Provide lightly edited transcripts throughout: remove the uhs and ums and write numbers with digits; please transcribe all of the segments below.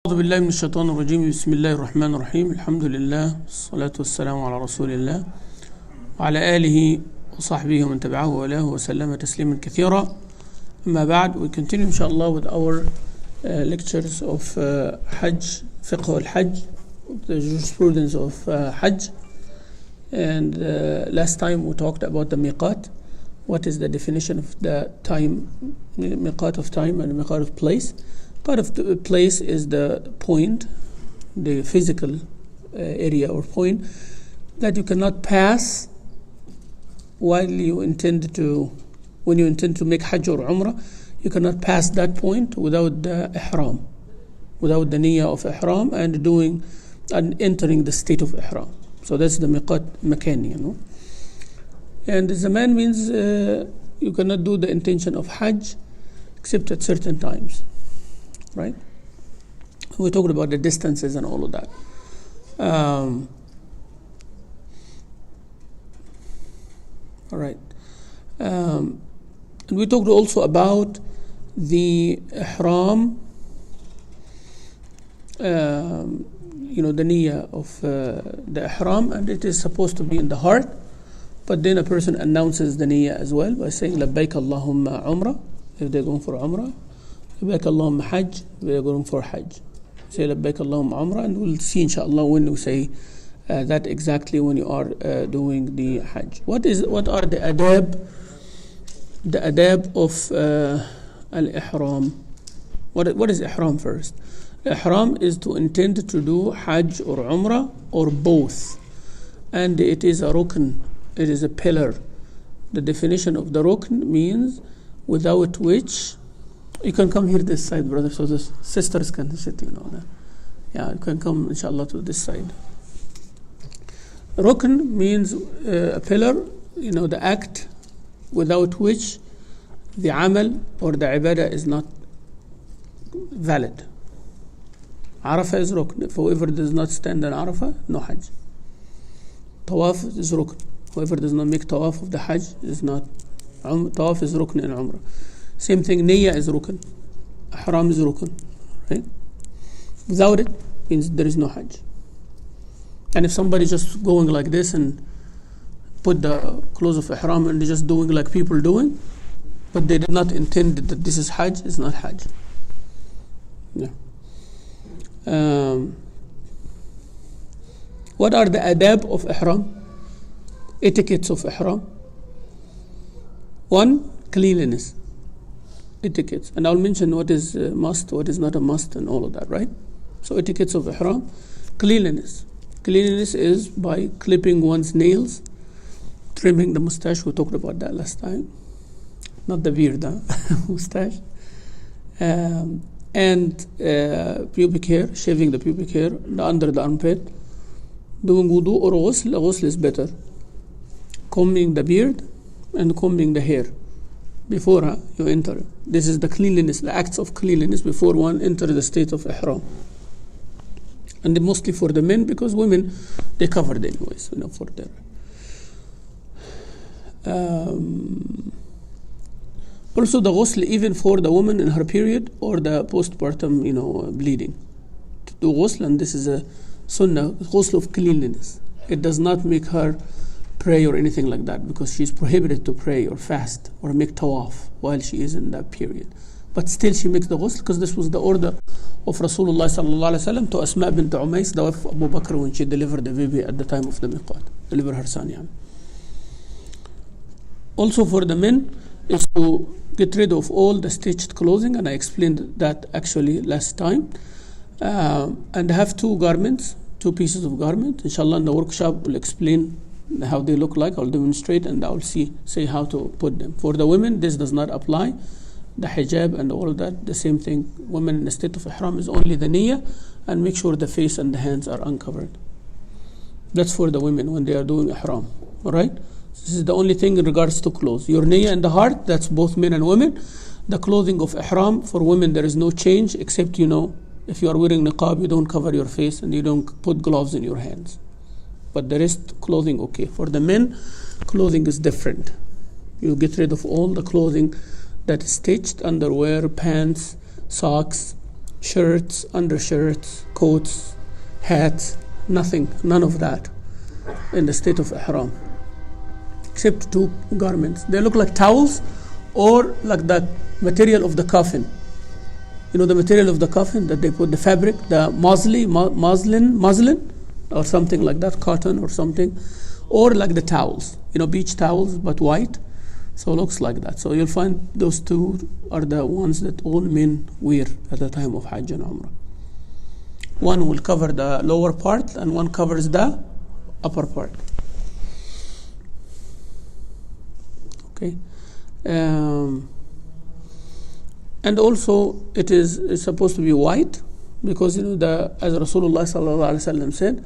أعوذ بالله من الشيطان الرجيم. بسم الله الرحمن الرحيم. الحمد لله والصلاة والسلام على رسول الله وعلى آله وصحبه ومن تبعه وله وسلم تسليما كثيرا. أما بعد, we continue inshallah with our lectures of Hajj, Fiqh Al Hajj, the jurisprudence of Hajj. And last time we talked about the miqat. What is the definition of the time, miqat of time and miqat of place? Part of the place is the point, the physical area or point that you cannot pass when you intend to make Hajj or Umrah. You cannot pass that point without the ihram, without the niyyah of ihram and entering the state of ihram. So that's the miqat makan, And zaman means you cannot do the intention of Hajj except at certain times. Right? We talked about the distances and all of that. All right. And we talked also about the ihram, the niyyah of the ihram, and it is supposed to be in the heart, but then a person announces the niyyah as well by saying labbaik Allahumma umrah if they're going for umrah. Labbaik Allahumma Hajj, we are going for Hajj. Say Labbaik Allahumma Umrah, and we'll see inshallah when we say that exactly when you are doing the Hajj. What are the adab? The adab of al-ihram. What is ihram first? Ihram is to intend to do Hajj or Umrah or both. And it is a rukn, it is a pillar. The definition of the rukn means without which. You can come here this side, brother, so the sisters can sit, Yeah, you can come, inshallah, to this side. Rukn means a pillar, the act without which the amal or the ibadah is not valid. Arafah is rukn. If whoever does not stand on Arafah, no Hajj. Tawaf is rukn. Whoever does not make tawaf of the Hajj is not. Tawaf is rukn in Umrah. Same thing, niyyah is rukn, ihram is rukn, right? Without it, means there is no Hajj. And if somebody just going like this and put the clothes of ihram and they're just doing like people doing, but they did not intend that this is Hajj, it's not Hajj. Yeah. What are the adab of ihram? Etiquettes of ihram. One, cleanliness. Etiquettes, and I'll mention what is a must, what is not a must, and all of that, right? So etiquettes of ihram. Cleanliness is by clipping one's nails, trimming the mustache. We talked about that last time, not the beard, mustache, and pubic hair, shaving the pubic hair under the armpit, doing wudu or ghusl. Ghusl is better. Combing the beard and combing the hair before you enter. This is the cleanliness, the acts of cleanliness before one enters the state of ihram. And mostly for the men, because women, they covered anyways, for their. Also the ghusl, even for the woman in her period or the postpartum, bleeding. To do ghusl, and this is a sunnah, ghusl of cleanliness. It does not make her pray or anything like that, because she's prohibited to pray or fast or make tawaf while she is in that period. But still she makes the ghusl, because this was the order of Rasulullah sallallahu alaihi wasallam to Asma bint Umays, the wife of Abu Bakr, when she delivered the baby at the time of the miqat, deliver her son. Also for the men is to get rid of all the stitched clothing, and I explained that actually last time, and have two pieces of garment. Inshallah in the workshop we'll explain how they look like. I'll demonstrate and I'll say how to put them. For the women, this does not apply. The hijab and all of that, the same thing. Women in the state of ihram is only the niyyah, and make sure the face and the hands are uncovered. That's for the women when they are doing ihram. Alright? This is the only thing in regards to clothes. Your niyyah in the heart, that's both men and women. The clothing of ihram, for women there is no change, except if you are wearing niqab, you don't cover your face and you don't put gloves in your hands. But the rest clothing okay. For the men, clothing is different. You get rid of all the clothing that is stitched, underwear, pants, socks, shirts, undershirts, coats, hats, nothing, none of that in the state of ihram, except two garments. They look like towels or like that material of the coffin. You know the material of the coffin that they put the fabric, the muslin or something like that, cotton or something, or like the towels, you know, beach towels but white. So it looks like that. So you'll find those two are the ones that all men wear at the time of Hajj and Umrah. One will cover the lower part and one covers the upper part. Okay. And also it's supposed to be white because, you know, as Rasulullah sallallahu alaihi wasallam said,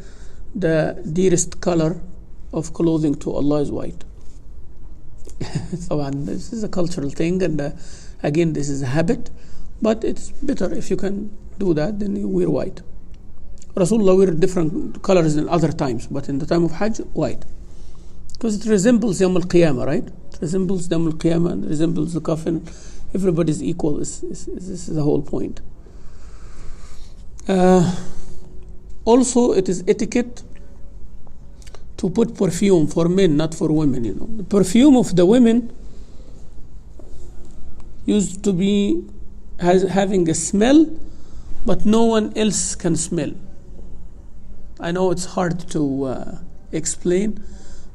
the dearest color of clothing to Allah is white. So this is a cultural thing, and again this is a habit, but it's better if you can do that, then you wear white. Rasulullah wear different colors in other times, but in the time of Hajj, white, because it resembles Yawm al-Qiyamah, right? It resembles Yawm al-Qiyamah and resembles the coffin. Everybody's equal. This is the whole point. Also, it is etiquette to put perfume for men, not for women. You know, the perfume of the women used to be having a smell, but no one else can smell. I know it's hard to explain,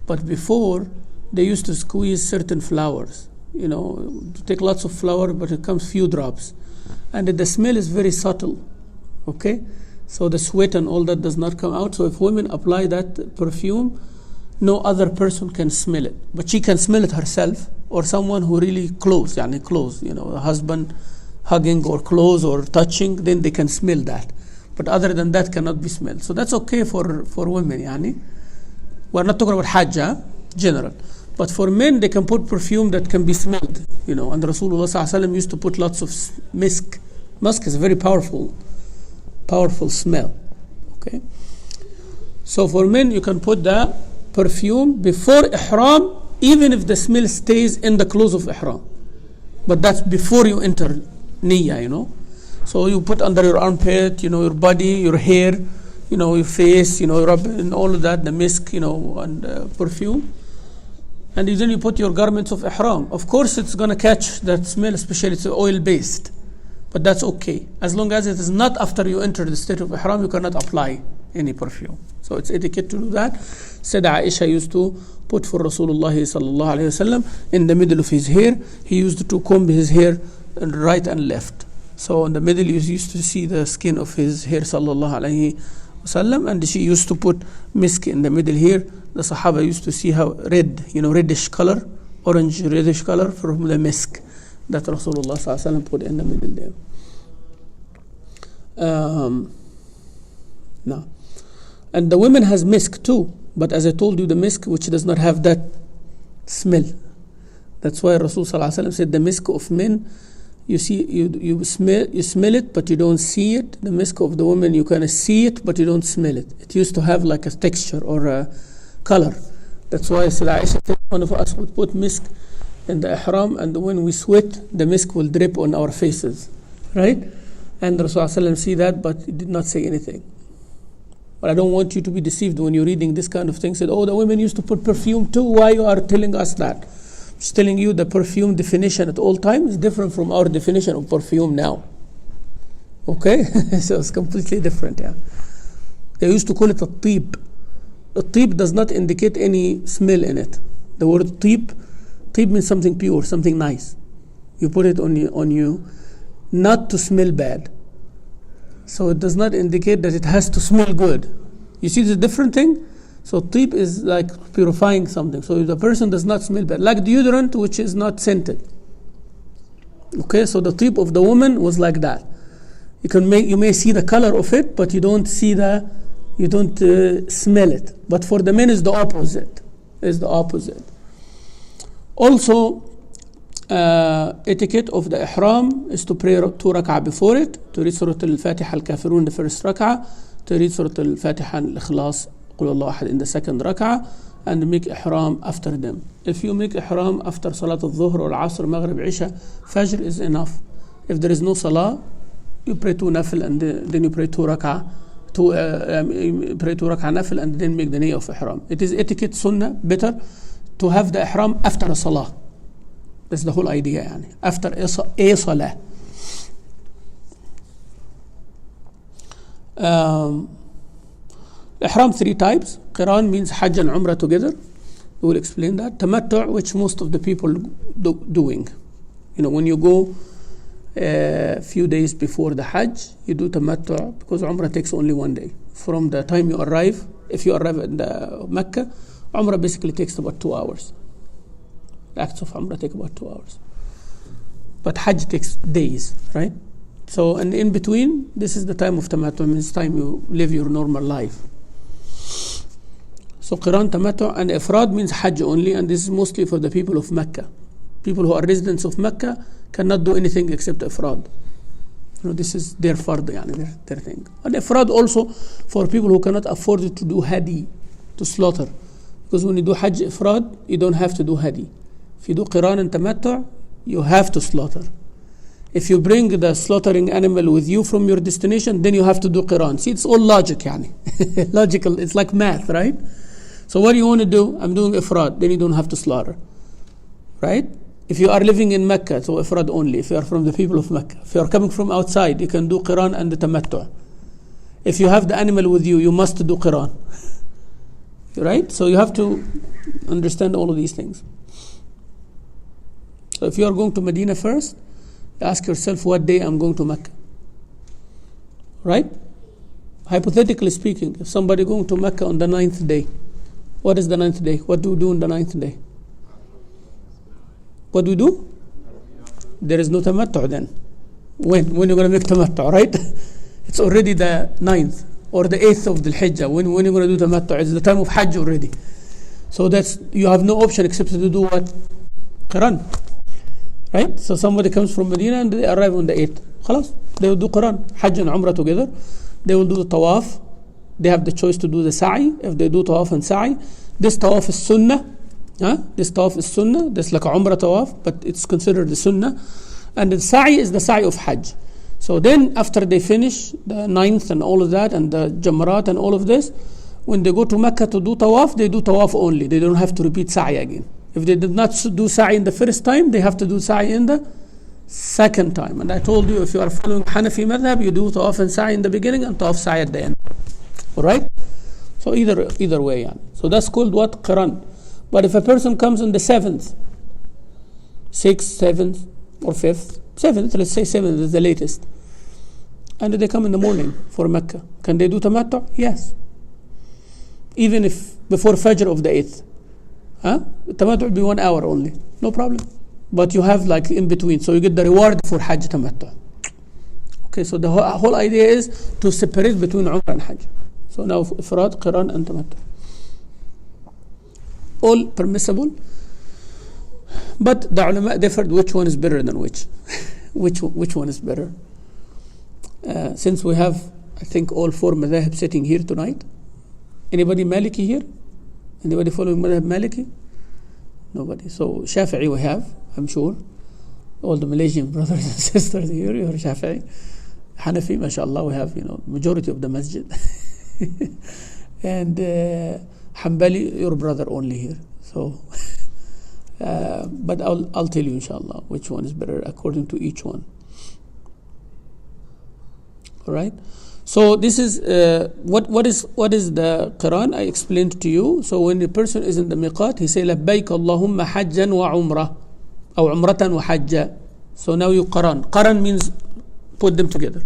but before they used to squeeze certain flowers. You know, to take lots of flour, but it comes few drops, and the smell is very subtle. Okay. So the sweat and all that does not come out. So if women apply that perfume, no other person can smell it. But she can smell it herself, or someone who really close, you know, a husband hugging or close or touching, then they can smell that. But other than that cannot be smelled. So that's okay for women, We're not talking about Hajj, general. But for men, they can put perfume that can be smelled, you know. And Rasulullah ﷺ used to put lots of misk. Musk is a very powerful smell. Okay. So for men, you can put the perfume before ihram, even if the smell stays in the clothes of ihram. But that's before you enter niyyah, you know. So you put under your armpit, you know, your body, your hair, you know, your face, you know, rub and all of that, the misk, you know, and perfume. And then you put your garments of ihram. Of course, it's going to catch that smell, especially it's oil-based. But that's okay. As long as it is not after you enter the state of ihram, you cannot apply any perfume. So it's etiquette to do that. Said Aisha used to put for Rasulullah sallallahu alayhi wasallam in the middle of his hair. He used to comb his hair right and left. So in the middle you used to see the skin of his hair sallallahu alayhi wasallam, and she used to put misk in the middle here. The Sahaba used to see how red, you know, reddish color, orange reddish color from the misk that Rasulullah sallallahu alayhi wasallam put in the middle there. Now, and the women has misk too, but as I told you, the misk which does not have that smell. That's why Rasul sallallahu alaihi wasallam said the misk of men, you see, you smell it, but you don't see it. The misk of the women, you can see it, but you don't smell it. It used to have like a texture or a color. That's why Aisha said one of us would put misk in the ihram, and when we sweat, the misk will drip on our faces, right? And Rasulullah see that, but he did not say anything. But I don't want you to be deceived when you're reading this kind of thing. Said, oh, the women used to put perfume too. Why you are telling us that? Just telling you the perfume definition at all times is different from our definition of perfume now. Okay? So it's completely different, yeah. They used to call it a tib. A tib does not indicate any smell in it. The word tib means something pure, something nice. You put it on you not to smell bad. So it does not indicate that it has to smell good. You see the different thing? So tib is like purifying something. So the person does not smell bad. Like deodorant, which is not scented. Okay, so the tib of the woman was like that. You may see the color of it, but you don't see you don't smell it. But for the men, it's the opposite. Also, etiquette of the ihram is to pray 2 rak'ah before it, to read Surah Al-Fatiha Al-Kafirun the first rak'ah, to read Surah Al-Fatiha Al-Ikhlas Qul Allahu Ahad in the second rak'ah, and make ihram after them. If you make ihram after Salat al-Dhuhr or Asr, Maghrib, Isha, Fajr is enough. If there is no Salah, You pray 2 nafil and then you pray 2 rak'ah. You pray 2 rak'ah nafil and then make the niyyah of ihram. It is etiquette, sunnah, better to have the ihram after a salah. That's the whole idea, yani. After a salah. Ihram 3 types. Qiran means Hajj and Umrah together. We will explain that. Tamattu', which most of the people doing. You know, when you go a few days before the Hajj, you do Tamattu' because Umrah takes only 1 day. From the time you arrive, if you arrive in Mecca, Umrah basically takes about 2 hours. The acts of Umrah take about 2 hours. But Hajj takes days, right? So, and in between, this is the time of Tamattu', means time you live your normal life. So, Qiran, Tamattu' and Ifrad means Hajj only, and this is mostly for the people of Mecca. People who are residents of Mecca cannot do anything except Ifrad. You know, this is their fard, yani, their thing. And Ifrad also for people who cannot afford to do Hadi, to slaughter. Because when you do Hajj Ifrad, you don't have to do Hadi. If you do Qiran and Tamattu', you have to slaughter. If you bring the slaughtering animal with you from your destination, then you have to do Qiran. See, it's all logic, yani. Logical, it's like math, right? So what do you want to do? I'm doing Ifrad, then you don't have to slaughter. Right? If you are living in Mecca, so Ifrad only. If you are from the people of Mecca. If you are coming from outside, you can do Qiran and the Tamattu'. If you have the animal with you, you must do Qiran. Right? So you have to understand all of these things. So if you are going to Medina first, ask yourself what day I'm going to Mecca. Right? Hypothetically speaking, if somebody going to Mecca on the 9th day, what is the 9th day? What do we do on the 9th day? What do we do? There is no Tamattu' then. When you're going to make Tamattu', right? It's already the 9th or the 8th of the Hijjah. When you're going to do Tamattu', it's the time of Hajj already. So that's, you have no option except to do what? Qiran. Right? So somebody comes from Medina and they arrive on the 8th. Khalas, they will do Qiran, Hajj and Umrah together. They will do the Tawaf. They have the choice to do the Sa'i. If they do Tawaf and Sa'i, this Tawaf is Sunnah. This Tawaf is Sunnah. That's like a Umrah Tawaf, but it's considered the Sunnah. And the Sa'i is the Sa'i of Hajj. So then after they finish the 9th and all of that and the Jamrat and all of this, when they go to Mecca to do Tawaf, they do Tawaf only. They don't have to repeat Sa'i again. If they did not do Sa'i in the first time, they have to do Sa'i in the second time. And I told you, if you are following Hanafi madhab, you do Tawaf and Sa'i in the beginning and Tawaf Sa'i at the end. Alright? So either way. Yani. So that's called what? Qiran. But if a person comes on the 7th, 6th, 7th, or 5th, 7th, let's say 7th is the latest, and they come in the morning for Mecca, can they do Tamattu'? Yes. Even if before Fajr of the 8th. Tamattu' will be 1 hour only. No problem. But you have like in between, so you get the reward for Hajj Tamattu'. Okay, so the whole idea is to separate between Umrah and Hajj. So now Ifrad, Qiran and Tamattu'. All permissible, but the ulama differed which one is better than which. which one is better. Since we have, I think, all 4 madhahib sitting here tonight. Anybody Maliki here? Anybody following madhab Maliki? Nobody. So Shafi'i we have, I'm sure. All the Malaysian brothers and sisters here, you're Shafi'i. Hanafi, mashallah, we have, majority of the masjid. And Hanbali, your brother only here. So, but I'll tell you inshallah which one is better according to each one. All right. So this is what is the Qiran? I explained to you. So when the person is in the miqat, he say labbaik Allahumma hajjan wa umrah, or umratan wa hajja. So now you Qiran. Qiran means put them together.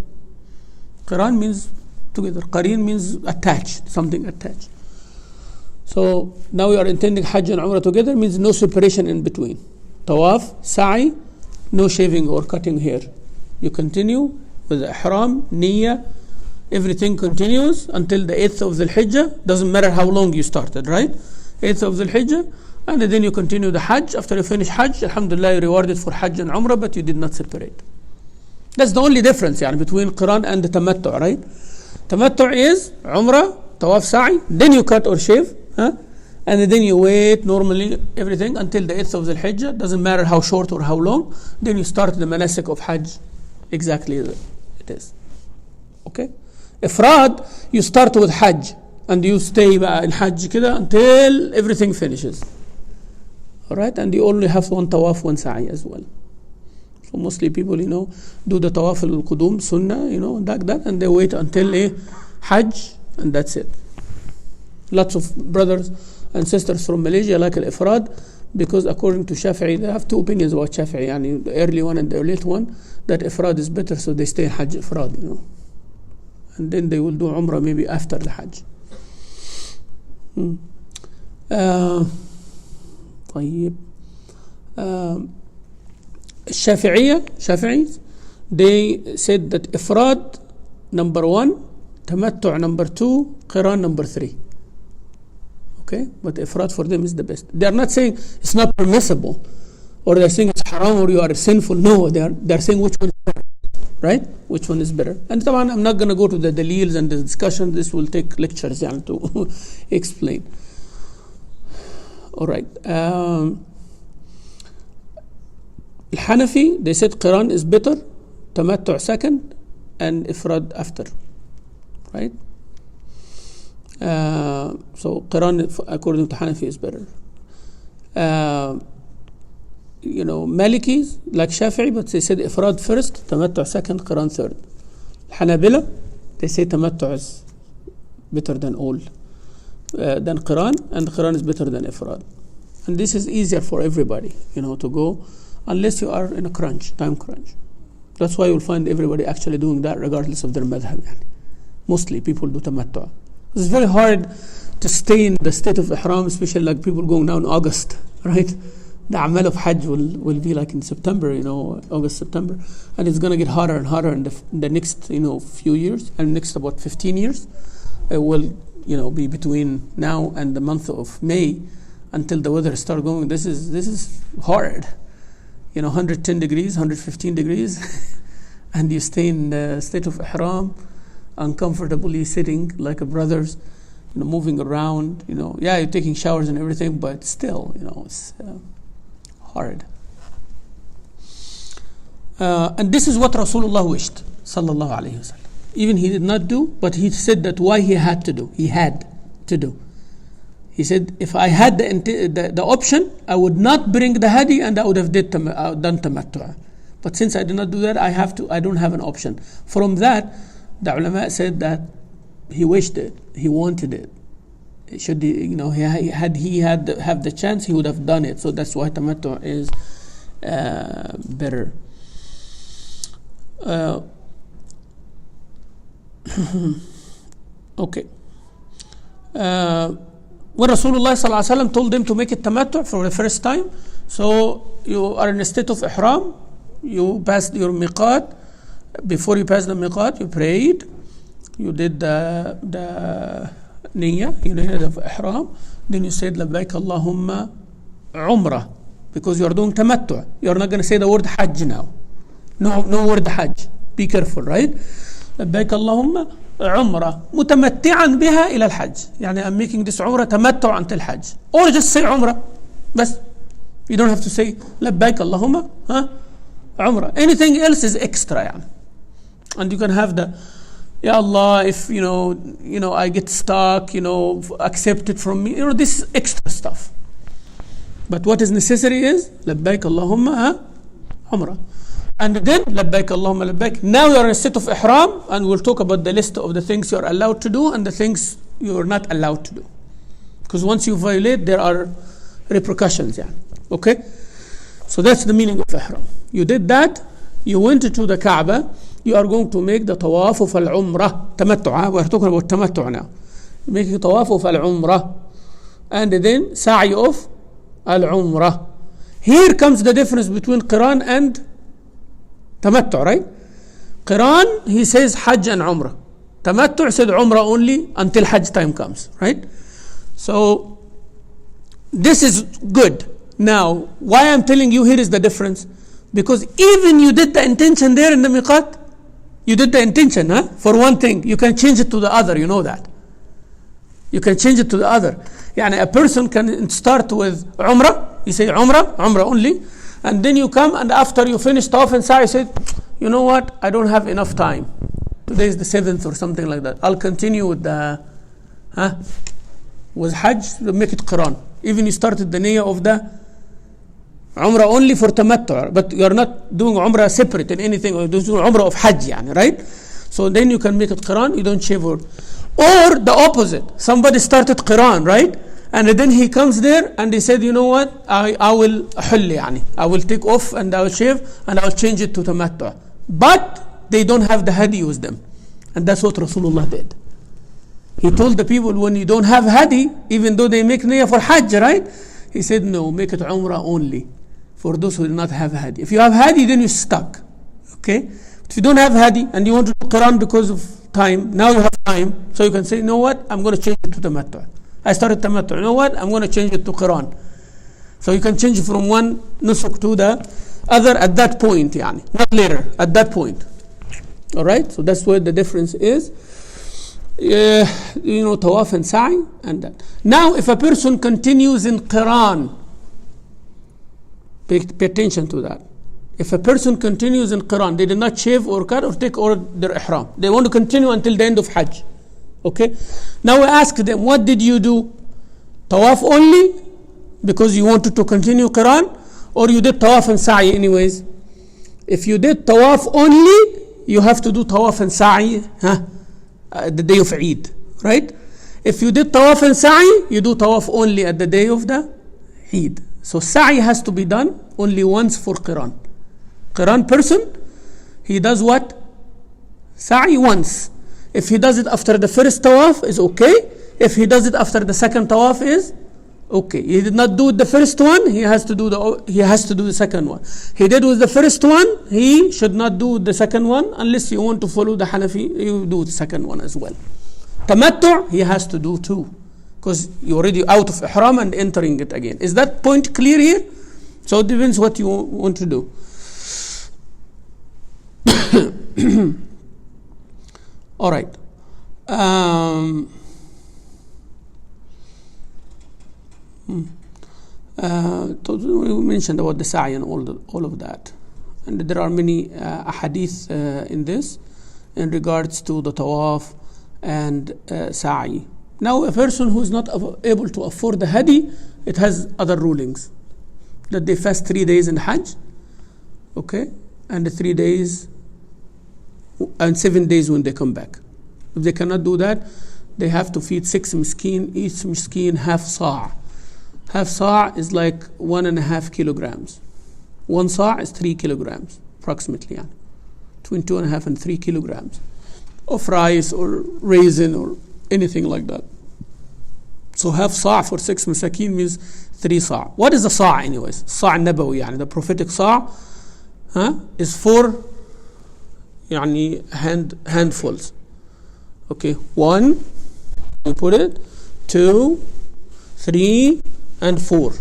Qiran means together. Qareen means attached, something attached. So now you are intending Hajj and Umrah together, means no separation in between. Tawaf, Sa'i, no shaving or cutting hair. You continue with Ihram, Niyyah, everything continues until the 8th of the Hijjah. Doesn't matter how long you started, right? 8th of the Hijjah, and then you continue the Hajj. After you finish Hajj, Alhamdulillah, you're rewarded for Hajj and Umrah, but you did not separate. That's the only difference between Qiran and the Tamattu', right? Tamattu' is Umrah, Tawaf, Sa'i, then you cut or shave. And then you wait normally everything until the 8th of the Hijjah. Doesn't matter how short or how long. Then you start the manasik of Hajj exactly it it is. Okay? Ifrad, you start with Hajj and you stay in Hajj كده until everything finishes. Alright? And you only have one tawaf, one sa'i as well. So mostly people, do the tawaf al-qudum, sunnah, like that, and they wait until Hajj, and that's it. Lots of brothers and sisters from Malaysia like al-ifrad, because according to Shafi'i, they have two opinions about Shafi'i, the early one and the late one, that ifrad is better, so they stay in Hajj ifrad, and then they will do Umrah maybe after the Hajj. طيب. Shafi'is, they said that ifrad number 1, tamattu' number 2, qiran number 3. Okay, but ifrad for them is the best. They are not saying it's not permissible, or they are saying it's haram or you are sinful. No, they are saying which one is better, right? Which one is better? And I'm not going to go to the dalils and the discussion. This will take lectures to explain. All right. Hanafi, they said qiran is better, tamattu' second, and ifrad after, right? So qiran according to Hanafi is better. Malikis like Shafi'i, but they said ifrad first, tamattu' second, qiran third. Hanabila, they say tamattu' is better than all, than qiran, and qiran is better than ifrad. And this is easier for everybody, to go, unless you are in a time crunch. That's why you'll find everybody actually doing that regardless of their madhab. Mostly people do tamattu'. It's very hard to stay in the state of ihram, especially like people going now in August, right? The amal of Hajj will be like in September, August, September. And it's going to get hotter and hotter in the next, few years, and next about 15 years. It will, be between now and the month of May until the weather starts going. This is hard. 110 degrees, 115 degrees, and you stay in the state of ihram, uncomfortably sitting like a brothers, moving around, you're taking showers and everything, but still, it's hard. And this is what Rasulullah wished, sallallahu alayhi wa sallam. Even he did not do, but he said that why he had to do. He had to do. He said, if I had the option, I would not bring the hadi and I would have done tamattu'. But since I did not do that, I don't have an option. From that, the ulama said that he wished it, he wanted it. Should he, had the chance, he would have done it. So that's why tamattu' is better. Okay. When Rasulullah sallallahu alaihi wasallam told them to make it tamattu' for the first time, so you are in a state of ihram, you passed your miqat. Before you passed the miqat, you prayed, you did the niyyah, the ihram, then you said labbaik Allahumma umrah, because you are doing tamattu'. You are not going to say the word hajj now. No word hajj. Be careful, right? labbaik Allahumma عمرة متمتعا بها إلى الحج. I'm making this عمرة تمتع until Hajj. Or just say عمرة بس. You don't have to say لبيك اللهم عمرة. Anything else is extra. And you can have the Ya Allah, if I get stuck, accept it from me. This is extra stuff. But what is necessary is لبيك اللهم عمرة. And then, labbaik Allahumma labbaik. Now you are in a state of ihram, and we'll talk about the list of the things you are allowed to do and the things you are not allowed to do. Because once you violate, there are repercussions. Okay? So that's the meaning of ihram. You did that, you went to the Kaaba, you are going to make the tawaf of al-umrah. Tamattu'. We're talking about tamattu' now. Making tawaf of al-umrah. And then, sa'i of al-umrah. Here comes the difference between qiran and tamattu', right? Qiran, he says Hajj and Umrah. Tamattu' said Umrah only until Hajj time comes, right? So, this is good. Now, why I'm telling you here is the difference. Because even you did the intention there in the miqat, you did the intention, for one thing. You can change it to the other, you know that. You can change it to the other. A person can start with Umrah, you say Umrah only, and then you come and after you finish tawaf and sa'i, you said, you know what, I don't have enough time. Today is the 7th or something like that. I'll continue with the with Hajj, make it Qiran. Even you started the niyyah of the Umrah only for tamattu', but you are not doing Umrah separate in anything, or doing Umrah of Hajj, yani, right? So then you can make it Qiran, you don't shave. Or the opposite. Somebody started Qiran, right? And then he comes there and he said, you know what, I will hulli, yani. I will take off and I will shave and I will change it to tamattu'. But they don't have the hadi with them. And that's what Rasulullah did. He told the people, when you don't have hadi, even though they make niyyah for Hajj, right? He said, no, make it Umrah only for those who do not have hadi. If you have hadi, then you're stuck. Okay? If you don't have hadi and you want to do Quran because of time, now you have time, so you can say, you know what, I'm going to change it to tamattu'. I started tamattu'. You know what, I'm going to change it to Quran. So you can change from one nusuk to the other at that point, yani, not later, at that point. Alright, so that's where the difference is. Tawaf and sa'i and that. Now, if a person continues in Qiran, pay attention to that. If a person continues in Qiran, they did not shave or cut or take or their ihram. They want to continue until the end of Hajj. Okay? Now we ask them, what did you do? Tawaf only because you wanted to continue Qiran, or you did Tawaf and sa'i anyways? If you did Tawaf only, you have to do Tawaf and sa'i the day of Eid, right? If you did Tawaf and sa'i, you do Tawaf only at the day of the Eid. So sa'i has to be done only once for Qiran. Qiran person, he does what? Sa'i once. If he does it after the first Tawaf, is okay. If he does it after the second Tawaf, is okay. He did not do the first one, he has to do the second one. He did with the first one, he should not do the second one unless you want to follow the Hanafi, you do the second one as well. Tamattu', he has to do two, because you're already out of ihram and entering it again. Is that point clear here? So it depends what you want to do. All right. We mentioned about the sa'i and all of that, and there are many ahadith in this in regards to the tawaf and sa'i. Now, a person who is not able to afford the hadi, it has other rulings, that they fast 3 days in Hajj, okay, and 3 days and 7 days when they come back. If they cannot do that, they have to feed 6 miskin, each miskin half sa'. Half sa' is like 1.5 kilograms. 1 sa' is 3 kilograms, approximately, yeah. Between 2.5 and 3 kilograms of rice or raisin or anything like that. So half sa' for 6 masakin means 3 sa'. What is a sa' anyways? Sa' nabawi, yani the prophetic sa' is 4 handfuls. Okay, 1, we put it, 2, 3, and 4.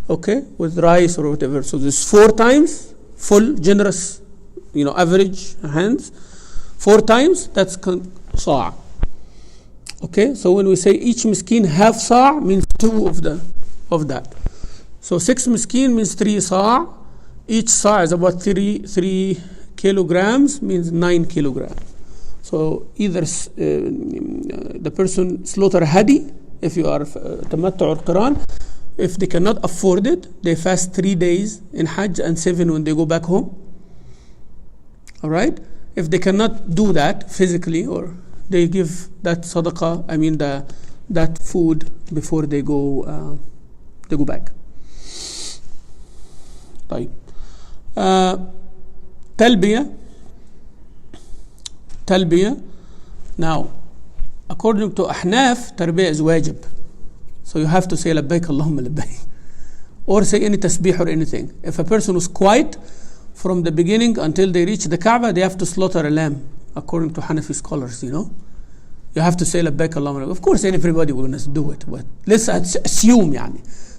Okay, with rice or whatever. So this 4 times, full, generous, average hands. 4 times, that's sa'. Okay, so when we say each miskin half sa' means 2 of that. So 6 miskin means 3 sa'. Each sa' is about 3 kilograms, means 9 kilograms. So either the person slaughter hadi, if you are tamattu' or Quran. If they cannot afford it, they fast 3 days in Hajj and 7 when they go back home. All right. If they cannot do that physically, or they give that sadaqah, that food before they go back. طيب. Talbiyah. Now, according to Ahnaf, Tarbiyah is wajib. So you have to say labbaik Allahumma labbaik, or say any tasbih or anything. If a person was quiet from the beginning until they reach the Kaaba, they have to slaughter a lamb, according to Hanafi scholars, You have to say labbaik Allahumma labbaik. Of course, everybody will not do it, but let's assume,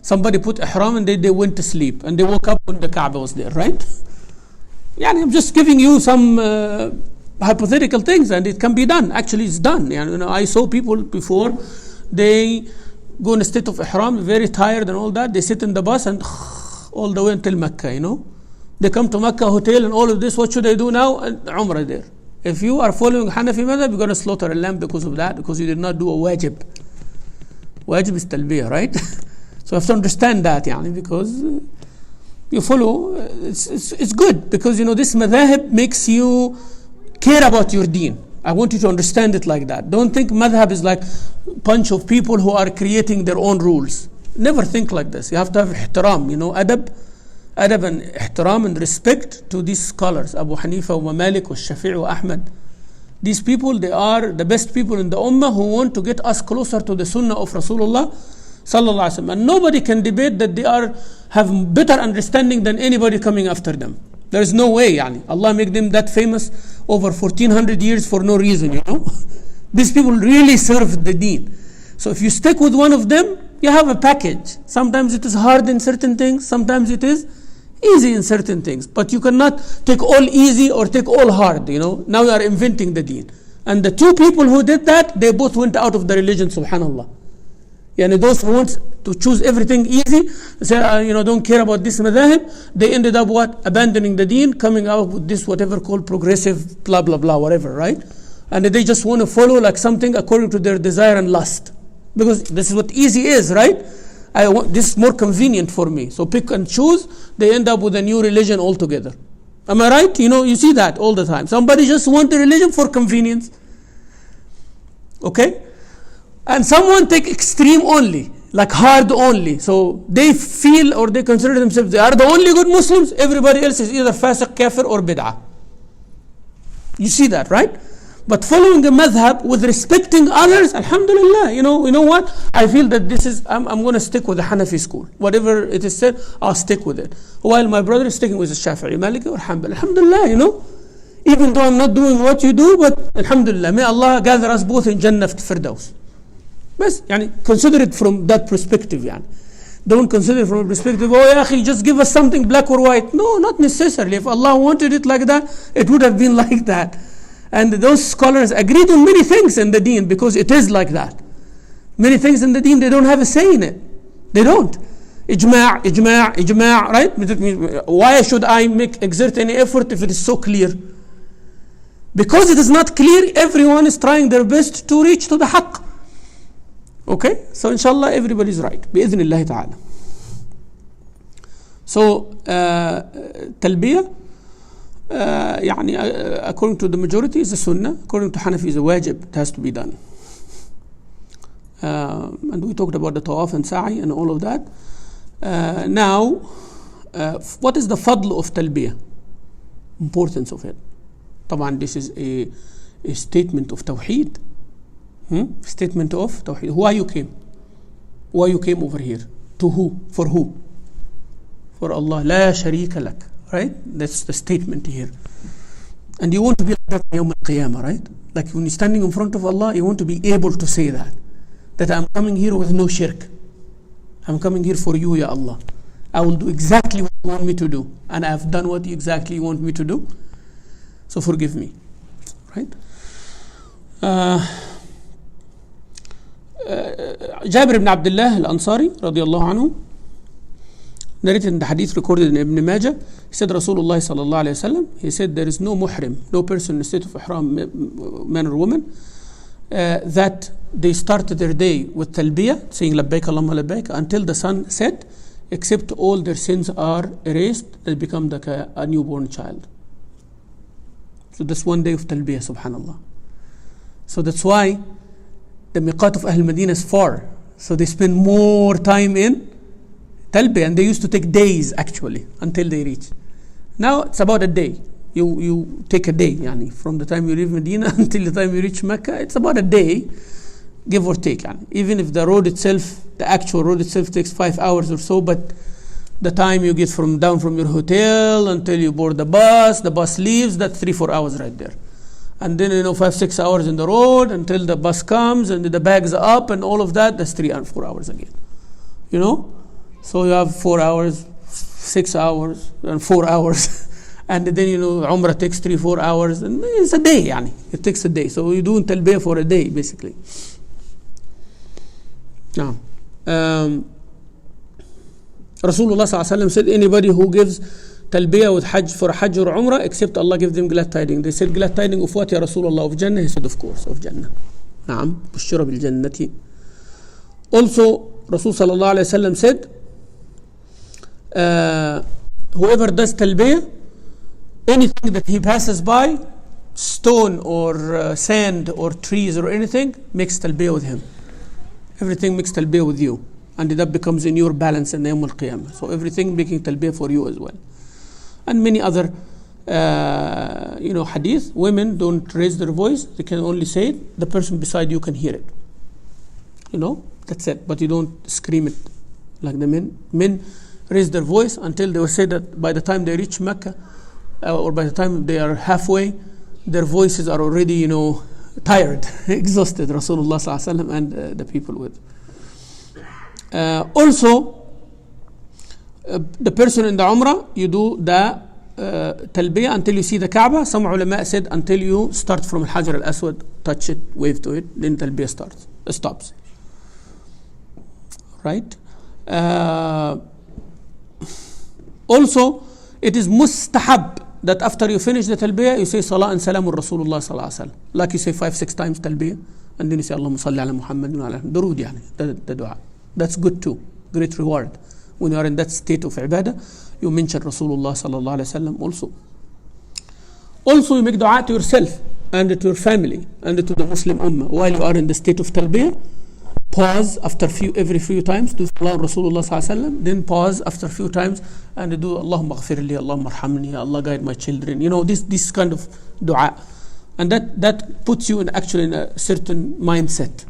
somebody put ihram and they went to sleep and they woke up when the Kaaba was there, right? I'm just giving you some hypothetical things, and it can be done. Actually, it's done. I saw people before, they go in a state of ihram, very tired and all that. They sit in the bus and all the way until Mecca, They come to Mecca hotel and all of this. What should I do now? And Umrah there. If you are following Hanafi madhab, you're going to slaughter a lamb because of that, because you did not do a wajib. Wajib is talbiyah, right? So you have to understand that, because you follow, it's good, because this madhab makes you care about your deen. I want you to understand it like that. Don't think madhab is like a bunch of people who are creating their own rules. Never think like this. You have to have ihtiram, adab and ihtiram and respect to these scholars, Abu Hanifa wa Malik wa Shafi'i wa Ahmad. These people, they are the best people in the ummah who want to get us closer to the sunnah of Rasulullah sallallahu alaihi wasallam. And nobody can debate that they have better understanding than anybody coming after them. There is no way, Allah made them that famous over 1400 years for no reason, These people really serve the deen. So if you stick with one of them, you have a package. Sometimes it is hard in certain things, sometimes it is easy in certain things. But you cannot take all easy or take all hard, Now you are inventing the deen. And the two people who did that, they both went out of the religion, subhanallah. Those who want to choose everything easy, say, don't care about this madhahib, they ended up what? Abandoning the deen, coming out with this whatever called progressive, blah, blah, blah, whatever, right? And they just want to follow like something according to their desire and lust. Because this is what easy is, right? This is more convenient for me. So pick and choose, they end up with a new religion altogether. Am I right? You see that all the time. Somebody just wants the religion for convenience. Okay? And someone take extreme only, like hard only. So they feel or they consider themselves, they are the only good Muslims. Everybody else is either fasiq, kafir or bid'ah. You see that, right? But following the madhab with respecting others, alhamdulillah, you know what? I feel that this is, I'm going to stick with the Hanafi school. Whatever it is said, I'll stick with it. While my brother is sticking with the Shafi'i, Maliki or Hanbali. Alhamdulillah, Even though I'm not doing what you do, but alhamdulillah, may Allah gather us both in Jannah Firdaus. Bas, consider it from that perspective, Don't consider it from a perspective, just give us something black or white. No, not necessarily. If Allah wanted it like that, it would have been like that. And those scholars agreed on many things in the deen because it is like that. Many things in the deen, they don't have a say in it. They don't. Ijma', right? Why should I exert any effort if it is so clear? Because it is not clear, everyone is trying their best to reach to the haqq. Okay? So inshallah everybody is right. Bi-idhnillahi ta'ala. So, talbiyah, according to the majority is a sunnah, according to Hanafi is a wajib, it has to be done. And we talked about the tawaf and sa'i and all of that. Now, what is the fadl of talbiyah? Importance of it. طبعا this is a statement of tawheed. Statement of tawheed. Why you came? Why you came over here? To who? For who? For Allah. La sharika lak. Right? That's the statement here. And you want to be like that Yawm al-Qiyamah, right? Like when you're standing in front of Allah, you want to be able to say that. That I'm coming here with no shirk. I'm coming here for you, Ya Allah. I will do exactly what you want me to do. And I have done what you exactly want me to do. So forgive me. Right? Jabir ibn Abdullah al-Ansari, radiyallahu anhu, narrated in the hadith recorded in Ibn Majah, he said, Rasulullah sallallahu alayhi wa sallam, he said, there is no muhrim, no person in the state of ihram, man or woman, that they started their day with talbiyah, saying labbaik Allahumma labbaik, until the sun set, except all their sins are erased, they become like a newborn child. So that's one day of talbiyah, subhanallah. So that's why the miqat of Ahl Medina is far. So they spend more time in talbiyah, and they used to take days actually until they reach. Now it's about a day. You take a day, from the time you leave Medina until the time you reach Mecca, it's about a day, give or take. Even if the road itself, the actual road itself takes 5 hours or so, but the time you get down from your hotel until you board the bus leaves, that's 3-4 hours right there. And then 5-6 hours in the road until the bus comes and the bags are up and all of that, that's 3-4 hours again. So you have 4 hours, 6 hours, and 4 hours. And then, Umrah takes 3-4 hours. And it's a day, It takes a day. So you do talbiyah for a day, basically. Now, Rasulullah ﷺ said, anybody who gives talbiyah with Hajj for Hajj or Umrah except Allah give them glad tidings. They said glad tidings of what, Ya Rasulullah? Of Jannah? He said, of course, of Jannah. Naam, bushira bil jannati. Also, Rasul sallallahu alayhi wa sallam said, whoever does talbiyah, anything that he passes by, stone or sand or trees or anything, makes talbiyah with him. Everything makes talbiyah with you. And that becomes in your balance in Yawm al-Qiyamah. So everything making talbiyah for you as well. And many other, hadith. Women don't raise their voice. They can only say it. The person beside you can hear it. That's it. But you don't scream it like the men. Men raise their voice until they will say that by the time they reach Mecca, or by the time they are halfway, their voices are already, tired, exhausted. Rasulullah sallallahu alaihi wasallam and the people with. Also, the person in the Umrah, you do the talbiyah until you see the Kaaba. Some ulama said until you start from Al-Hajar Al-Aswad, touch it, wave to it, then talbiyah stops. Right? Also, it is mustahab that after you finish the talbiyah, you say Salah and Salamun Rasulullah sallallahu alaihi wasallam. Like you say 5-6 times talbiyah, and then you say Allahumma salli ala Muhammad wa ala Durud, the dua. That's good too. Great reward. When you are in that state of ibadah, you mention Rasulullah sallallahu alaihi wasallam also. Also, you make dua to yourself and to your family and to the Muslim ummah while you are in the state of talbiyah. Pause after every few times, do Salah on Rasulullah sallallahu alaihi wasallam. Then pause after a few times and do Allahumma ghafirli, Allahumma arhamni, Allah guide my children. This kind of dua, and that puts you in a certain mindset.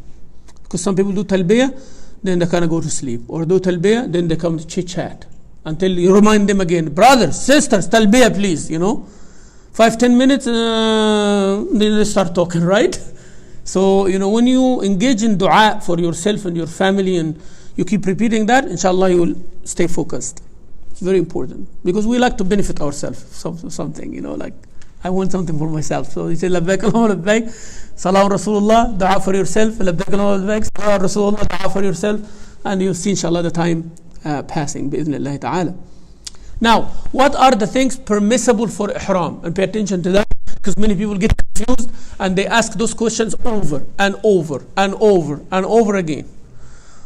Because some people do talbiyah, then they kind of go to sleep, or do talbiyah, then they come to chit chat until you remind them again, brothers, sisters, talbiyah please. 5-10 minutes, then they start talking, right? So, when you engage in dua for yourself and your family and you keep repeating that, inshallah, you will stay focused. It's very important because we like to benefit ourselves from something, like I want something for myself. So you say, labbaik Allahumma labbaik, salah on Rasulullah, dua for yourself, labbaik Allahumma labbaik, salah on Rasulullah, dua for yourself, and you'll see, inshallah, the time passing, bi'idhnillahi ta'ala. Now, what are the things permissible for ihram? And pay attention to that, because many people get confused and they ask those questions over and over and over and over again.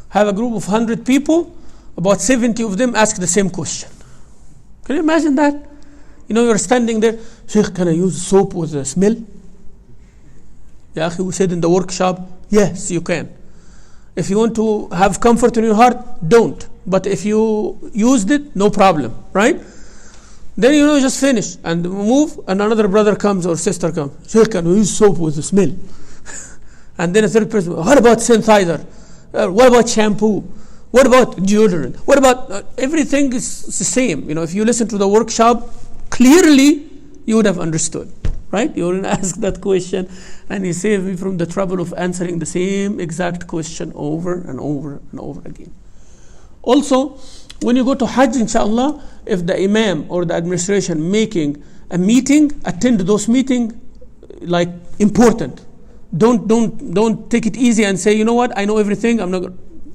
Have a group of 100 people, about 70 of them ask the same question. Can you imagine that? You're standing there, Sheikh, can I use soap with a smell? Ya akhi, we said in the workshop, yes, you can. If you want to have comfort in your heart, don't. But if you used it, no problem, right? Then just finish and move, and another brother comes or sister comes. Sheikh, can we use soap with a smell? And then a third person, what about sanitizer? What about shampoo? What about deodorant? What about everything is the same. If you listen to the workshop, clearly you would have understood, right? You wouldn't ask that question, and you save me from the trouble of answering the same exact question over and over and over again. Also, when you go to Hajj, inshallah, if the Imam or the administration making a meeting, attend those meetings like important. Don't take it easy and say, what, I know everything,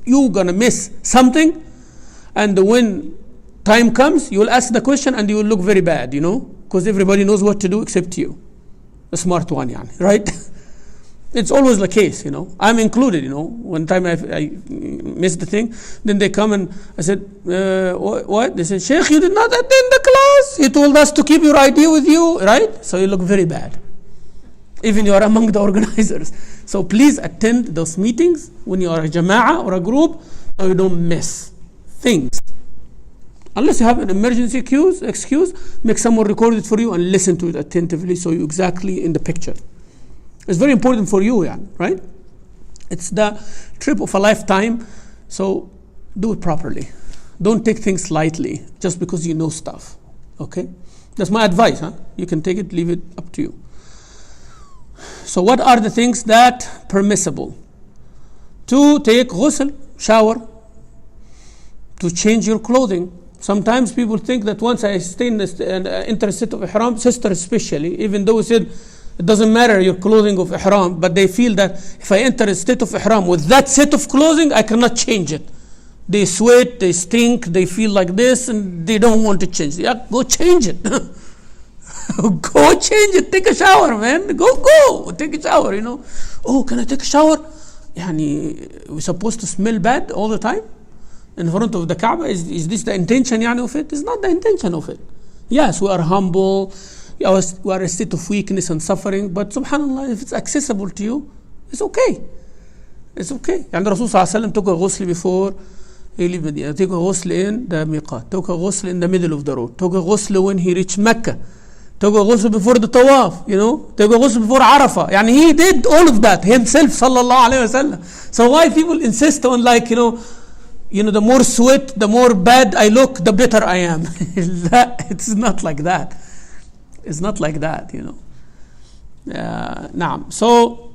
you're gonna miss something, and when time comes, you will ask the question and you will look very bad, because everybody knows what to do except you, the smart one, right? It's always the case, I'm included, One time I missed the thing, then they come and I said, what? They said, Sheikh, you did not attend the class. You told us to keep your ID with you, right? So you look very bad. Even you are among the organizers. So please attend those meetings when you are a jama'ah or a group, so you don't miss things. Unless you have an emergency excuse, make someone record it for you and listen to it attentively so you're exactly in the picture. It's very important for you, right? It's the trip of a lifetime, so do it properly. Don't take things lightly just because you know stuff, okay? That's my advice, You can take it, leave it, up to you. So what are the things that permissible? To take ghusl, shower, to change your clothing. Sometimes people think that once I stay enter a state of ihram, sister especially, even though we said it doesn't matter your clothing of ihram, but they feel that if I enter a state of ihram with that set of clothing, I cannot change it. they sweat, they stink, they feel like this, and they don't want to change. Yeah, go change it. Go change it. Take a shower, man. Go. Take a shower, Oh, can I take a shower? We're supposed to smell bad all the time in front of the Kaaba? Is this the intention of it? It's not the intention of it. Yes, we are humble. We are in a state of weakness and suffering. But subhanAllah, if it's accessible to you, it's okay. It's okay. And Rasul ﷺ took a ghusl before he left Medina. Took a ghusl in the miqat. Took a ghusl in the middle of the road. Took a ghusl when he reached Mecca. Took a ghusl before the tawaf. Took a ghusl before Arafah. He did all of that himself, sallallahu alayhi wa sallam. So why people insist on the more sweat, the more bad I look, the better I am. It's not like that. It's not like that, Naam. So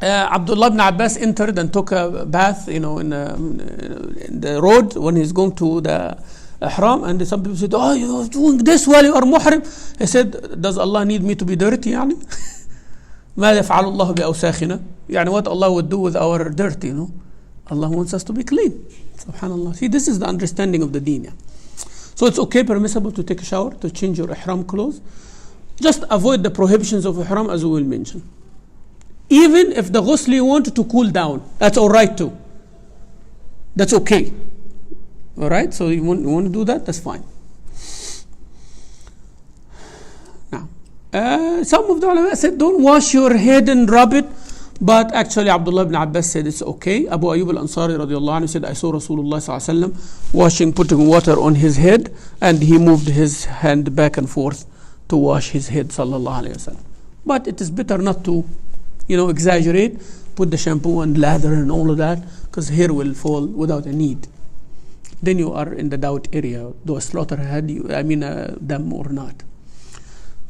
Abdullah ibn Abbas entered and took a bath, in the road when he's going to the ihram, and some people said, "Oh, you're doing this while you are muhrim." He said, "Does Allah need me to be dirty?" ماذا يفعل الله بأوساخنا? What Allah would do with our dirt, Allah wants us to be clean. Subhanallah. See, this is the understanding of the deen. Yeah. So it's okay, permissible to take a shower, to change your ihram clothes. Just avoid the prohibitions of ihram as we will mention. Even if the ghusl you want to cool down, that's all right too. That's okay. All right? So you want to do that? That's fine. Now, some of the ulama said, don't wash your head and rub it. But actually, Abdullah ibn Abbas said it's okay. Abu Ayyub al-Ansari radiallahu anhu said, I saw Rasulullah sallallahu alaihi wasallam putting water on his head, and he moved his hand back and forth to wash his head, sallallahu alaihi wasallam. But it is better not to, exaggerate, put the shampoo and lather and all of that, because hair will fall without a need. Then you are in the doubt area. Do I slaughter them or not?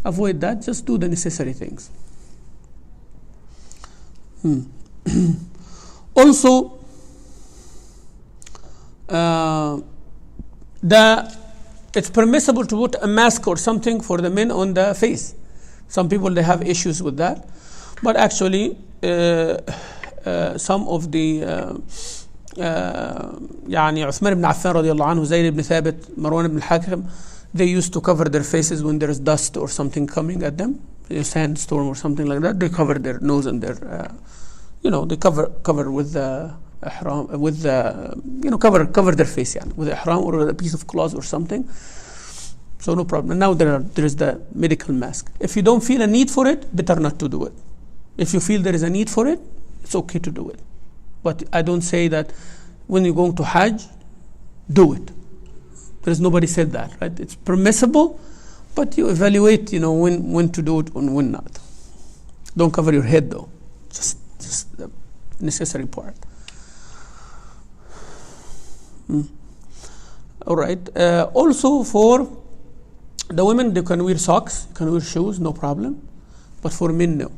Avoid that. Just do the necessary things. Also, it's permissible to put a mask or something for the men on the face. Some people, they have issues with that, but actually some of the Uthman ibn Affan radiallahu anhu, Zayd ibn Thabit, Marwan ibn al-Hakam, they used to cover their faces when there is dust or something coming at them, a sandstorm or something like that. They cover their nose and their they cover with the ihram, with the cover their face with the ihram or with a piece of cloth or something. So no problem. And now there is the medical mask. If you don't feel a need for it, better not to do it. If you feel there is a need for it, it's okay to do it. But I don't say that when you're going to Hajj, do it. There's nobody said that, right? It's permissible, but you evaluate, when to do it and when not. Don't cover your head though. Just the necessary part. All right. Also for the women, they can wear socks, you can wear shoes, no problem. But for men, no.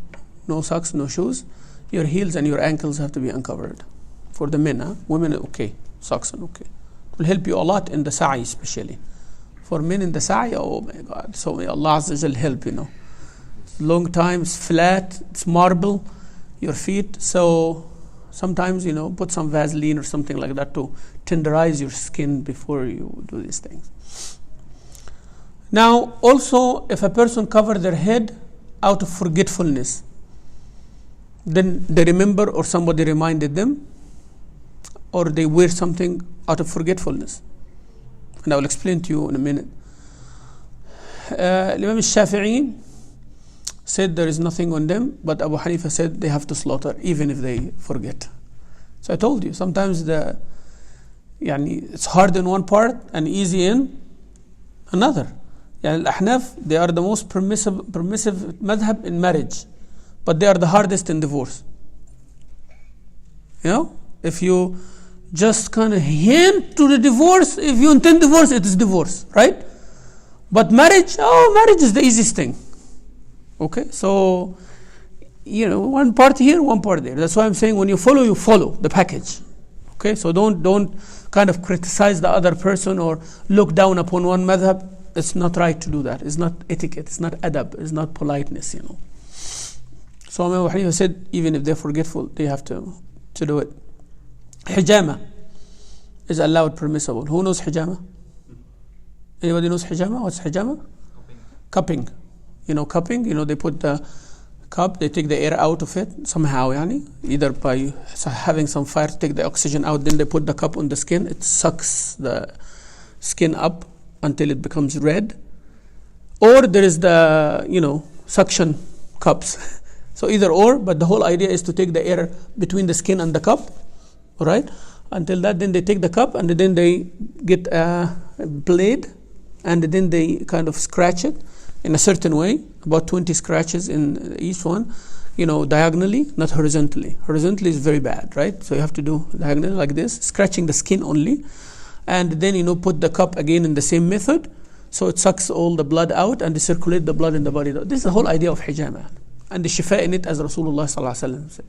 No socks, no shoes. Your heels and your ankles have to be uncovered. For the men, women, okay. Socks are okay. It will help you a lot in the sa'i especially. For men in the sa'i, oh my God. So may Allah Azza wa Jal help, It's long time, it's flat, it's marble, your feet. So sometimes, put some Vaseline or something like that to tenderize your skin before you do these things. Now, also, if a person cover their head out of forgetfulness, then they remember or somebody reminded them, or they wear something out of forgetfulness. And I will explain to you in a minute. Imam al-Shafi'i said there is nothing on them, but Abu Hanifa said they have to slaughter even if they forget. So I told you, sometimes it's hard in one part and easy in another. Al-Ahnaf, they are the most permissive madhab in marriage, but they are the hardest in divorce. If you just kind of hint to the divorce, if you intend divorce, it is divorce, right? But marriage is the easiest thing. Okay, so one part here, one part there. That's why I'm saying when you follow the package. Okay, so don't kind of criticize the other person or look down upon one madhab. It's not right to do that. It's not etiquette. It's not adab. It's not politeness. So Imam Abu Hanifa said even if they're forgetful, they have to do it. Hijama. is allowed, permissible. Who knows hijama? Anybody knows hijama? What's hijama? Cupping. You know cupping? You know, they put the cup, they take the air out of it somehow, yani, either by having some fire to take the oxygen out, then they put the cup on the skin. It sucks the skin up until it becomes red. Or there is the, suction cups. So either or, but the whole idea is to take the air between the skin and the cup, all right? Until that, then they take the cup and then they get a blade and then they kind of scratch it in a certain way, about 20 scratches in each one, diagonally, not horizontally. Horizontally is very bad, right? So you have to do diagonally like this, scratching the skin only, and then, put the cup again in the same method, so it sucks all the blood out and they circulate the blood in the body. This is the whole idea of hijama, and the shifa in it, as Rasulullah said.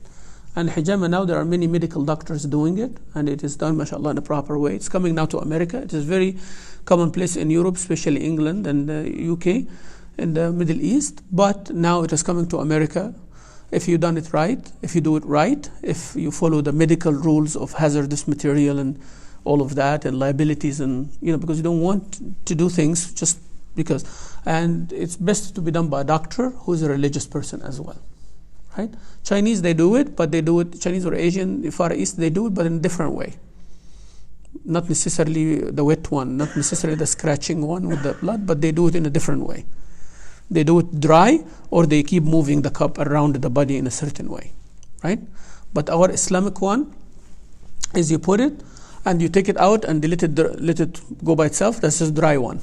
And hijama now, there are many medical doctors doing it, and it is done, mashallah, in a proper way. It's coming now to America. It is very commonplace in Europe, especially England and the UK, in the Middle East, but now it is coming to America. If you done it right, if you do it right, if you follow the medical rules of hazardous material and all of that and liabilities, and because you don't want to do things just because, and it's best to be done by a doctor who is a religious person as well, right? Chinese, they do it, but they do it, Chinese or Asian, Far East, they do it, but in a different way. Not necessarily the wet one, not necessarily the scratching one with the blood, but they do it in a different way. They do it dry, or they keep moving the cup around the body in a certain way, right? But our Islamic one is you put it and you take it out and let it go by itself. That's just dry one,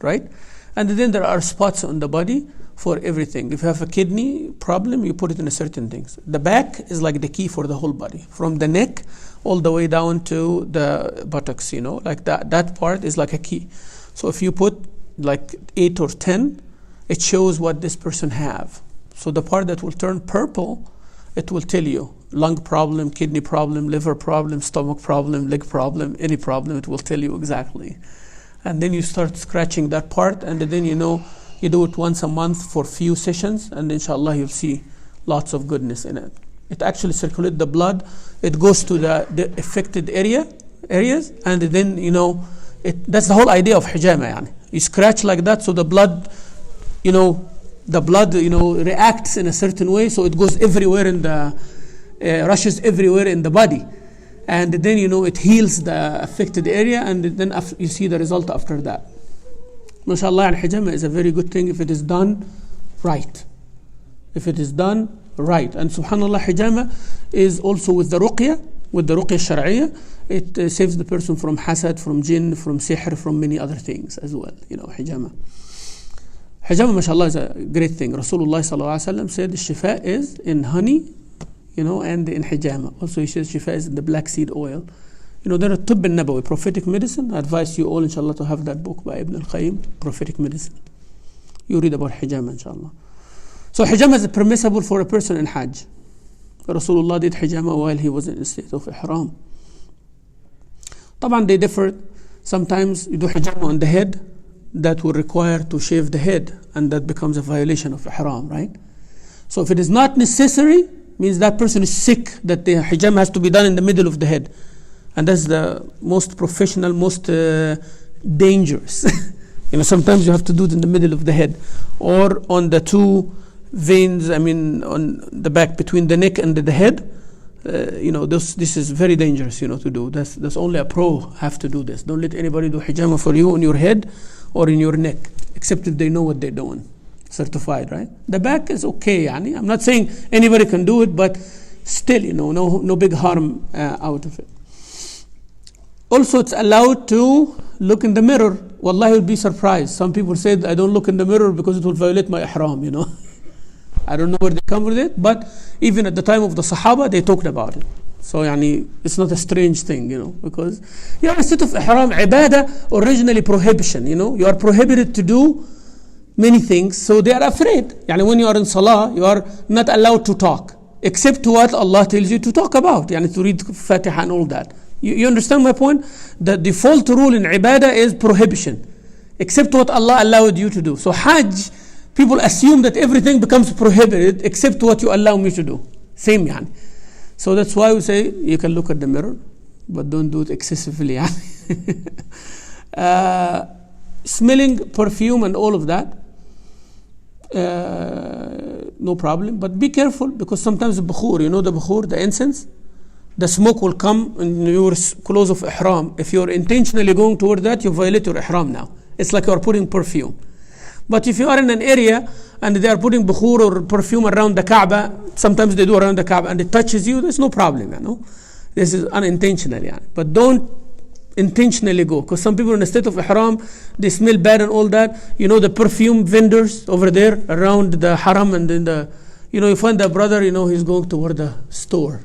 right? And then there are spots on the body for everything. If you have a kidney problem, you put it in a certain things. The back is like the key for the whole body, from the neck all the way down to the buttocks, like that part is like a key. So if you put like 8 or 10, it shows what this person have. So the part that will turn purple, it will tell you lung problem, kidney problem, liver problem, stomach problem, leg problem, any problem, it will tell you exactly. And then you start scratching that part, and then you do it once a month for few sessions, and inshallah you'll see lots of goodness in it. It actually circulates the blood, it goes to the affected areas, and then that's the whole idea of hijama, yani. You scratch like that, so the blood reacts in a certain way, so it goes everywhere rushes everywhere in the body, and then it heals the affected area, and then you see the result after that. Mashallah, hijama is a very good thing if it is done right. If it is done right, and subhanallah, hijama is also with the ruqya shar'iyya. It saves the person from hasad, from jinn, from sihr, from many other things as well. Hijama. Hijama, mashallah, is a great thing. Rasulullah sallallahu alaihi wasallam said the shifa is in honey, and in hijama. Also, he says shifa is in the black seed oil. There are tibb al-nabawi, prophetic medicine. I advise you all, inshallah, to have that book by Ibn al-Qayyim, prophetic medicine. You read about hijama, inshallah. So hijama is permissible for a person in Hajj. Rasulullah did hijama while he was in a state of ihram. طبعا they differ. Sometimes you do hijama on the head, that will require to shave the head, and that becomes a violation of ihram, right? So if it is not necessary, means that person is sick, that the hijama has to be done in the middle of the head, and that's the most professional, most dangerous. Sometimes you have to do it in the middle of the head, or on the two veins, on the back between the neck and the head. This is very dangerous, to do. That's only a pro have to do this. Don't let anybody do hijama for you on your head or in your neck, except if they know what they're doing. Certified, right? The back is okay, yani. I'm not saying anybody can do it, but still, no big harm out of it. Also, it's allowed to look in the mirror. Wallahi, you'll be surprised. Some people say I don't look in the mirror because it will violate my ihram, I don't know where they come with it, but even at the time of the Sahaba, they talked about it. So, it's not a strange thing, because you are in a state of ihram, ibadah, originally prohibition, you are prohibited to do many things, so they are afraid. When you are in salah, you are not allowed to talk, except what Allah tells you to talk about, to read Fatiha and all that. You understand my point? The default rule in ibadah is prohibition, except what Allah allowed you to do. So Hajj, people assume that everything becomes prohibited except what you allow me to do. Same, So that's why we say you can look at the mirror, but don't do it excessively. Smelling perfume and all of that, no problem, but be careful, because sometimes the bukhur, the bukhur, the incense, the smoke will come in your clothes of ihram. If you're intentionally going toward that, you violate your ihram now. It's like you're putting perfume. But if you are in an area and they are putting bukhur or perfume around the Kaaba, sometimes they do around the Kaaba, and it touches you, there's no problem. This is unintentional. But don't intentionally go, because some people in the state of ihram, they smell bad and all that. The perfume vendors over there around the haram, and then you find that brother, he's going toward the store,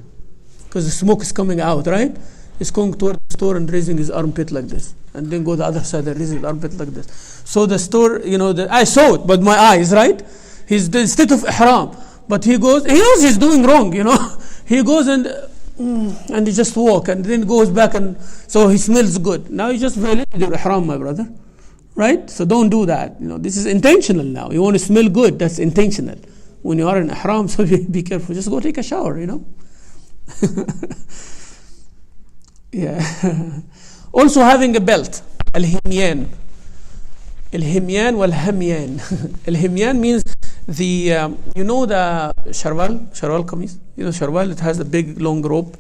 because the smoke is coming out, right? He's going toward the store and raising his armpit like this, and then go the other side and raising his armpit like this. So the store, I saw it, but my eyes, right? He's the state of ihram, but he knows he's doing wrong, He goes and he just walk, and then goes back, and so he smells good. Now you just violated your ihram, my brother, right? So don't do that. This is intentional now. You want to smell good, that's intentional. When you are in ihram, so be careful. Just go take a shower, Yeah. Also having a belt, al-himyan. Al-himyan wal-hamyan. Al-himyan means the the sharwal kameez, sharwal, it has a big long rope.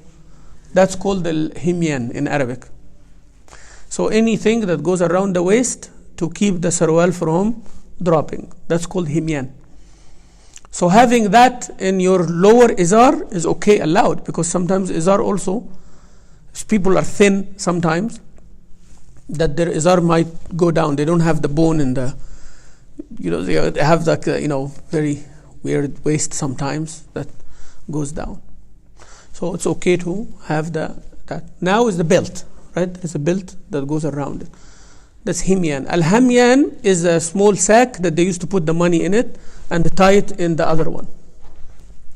That's called al-himyan in Arabic. So anything that goes around the waist to keep the sharwal from dropping, that's called himyan. So having that in your lower izar is okay, allowed, because sometimes izar also, people are thin sometimes, that their izar might go down. They don't have the bone in the, they have like, very weird waist sometimes that goes down. So it's okay to have that. Now is the belt, right? There's a belt that goes around it. That's himyan. Al-hamyan is a small sack that they used to put the money in it and tie it in the other one.